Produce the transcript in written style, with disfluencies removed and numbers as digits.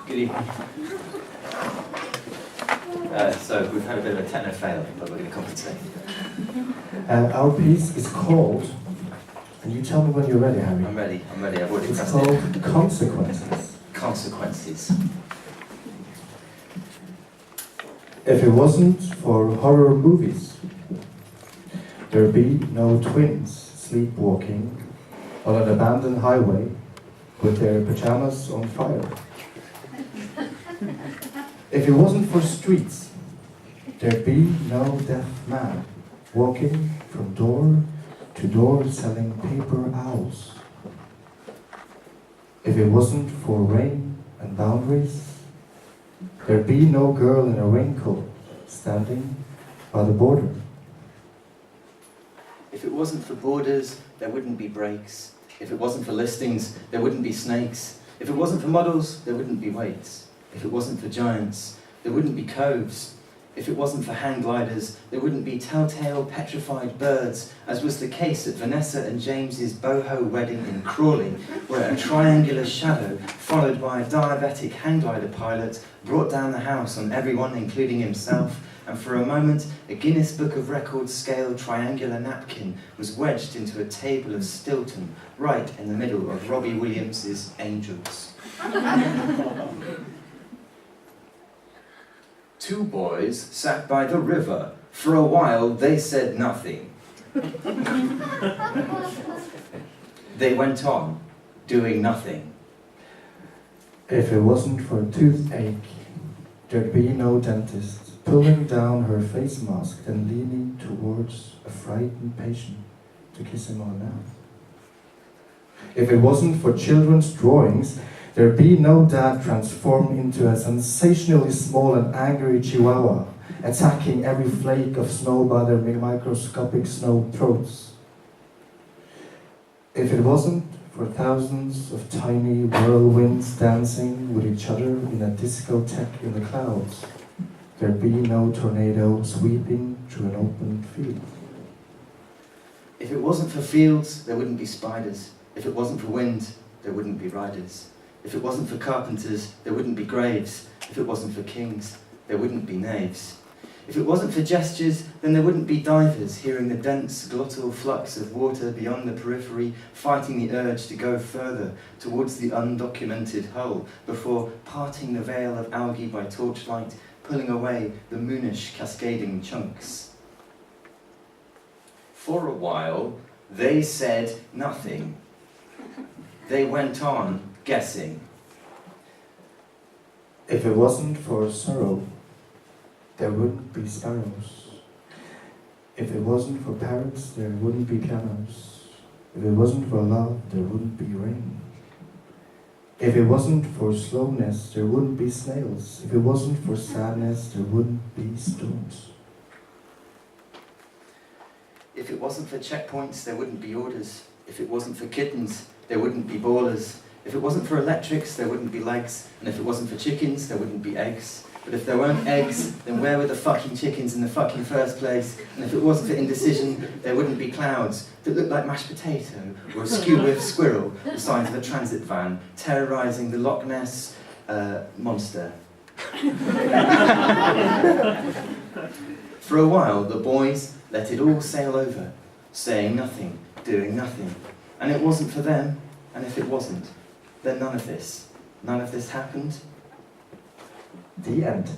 Good evening. So we've had a bit of a techno fail, but we're going to compensate. Our piece is called, and you tell me when you're ready, Harry. I'm ready. I've already It's pressed called it. Consequences. Consequences. If it wasn't for horror movies, there'd be no twins sleepwalking on an abandoned highway with their pajamas on fire. If it wasn't for streets, there'd be no deaf man walking from door to door selling paper owls. If it wasn't for rain and boundaries, there'd be no girl in a raincoat standing by the border. If it wasn't for borders, there wouldn't be breaks. If it wasn't for listings, there wouldn't be snakes. If it wasn't for models, there wouldn't be weights. If it wasn't for giants, there wouldn't be coves. If it wasn't for hang gliders, there wouldn't be telltale petrified birds, as was the case at Vanessa and James's boho wedding in Crawley, where a triangular shadow, followed by a diabetic hang glider pilot, brought down the house on everyone, including himself, and for a moment, a Guinness Book of Records scale triangular napkin was wedged into a table of Stilton, right in the middle of Robbie Williams's Angels. Two boys sat by the river. For a while, they said nothing. They went on, doing nothing. If it wasn't for a toothache, there'd be no dentist pulling down her face mask and leaning towards a frightened patient to kiss him on the mouth. If it wasn't for children's drawings, there'd be no dad transformed into a sensationally small and angry chihuahua, attacking every flake of snow by their microscopic snow throats. If it wasn't for thousands of tiny whirlwinds dancing with each other in a discotheque in the clouds, there'd be no tornado sweeping through an open field. If it wasn't for fields, there wouldn't be spiders. If it wasn't for wind, there wouldn't be riders. If it wasn't for carpenters, there wouldn't be graves. If it wasn't for kings, there wouldn't be knaves. If it wasn't for gestures, then there wouldn't be divers hearing the dense glottal flux of water beyond the periphery, fighting the urge to go further towards the undocumented hull before parting the veil of algae by torchlight, pulling away the moonish cascading chunks. For a while, they said nothing. They went on guessing. If it wasn't for sorrow, there wouldn't be sparrows. If it wasn't for parrots, there wouldn't be pianos. If it wasn't for love, there wouldn't be rain. If it wasn't for slowness, there wouldn't be snails. If it wasn't for sadness, there wouldn't be storms. If it wasn't for checkpoints, there wouldn't be orders. If it wasn't for kittens, there wouldn't be ballers. If it wasn't for electrics, there wouldn't be legs. And if it wasn't for chickens, there wouldn't be eggs. But if there weren't eggs, then where were the fucking chickens in the fucking first place? And if it wasn't for indecision, there wouldn't be clouds that looked like mashed potato or a skew-whiff squirrel the size of a transit van, terrorising the Loch Ness monster. For a while, the boys let it all sail over, saying nothing, doing nothing. And it wasn't for them, and if it wasn't, then none of this happened. The end.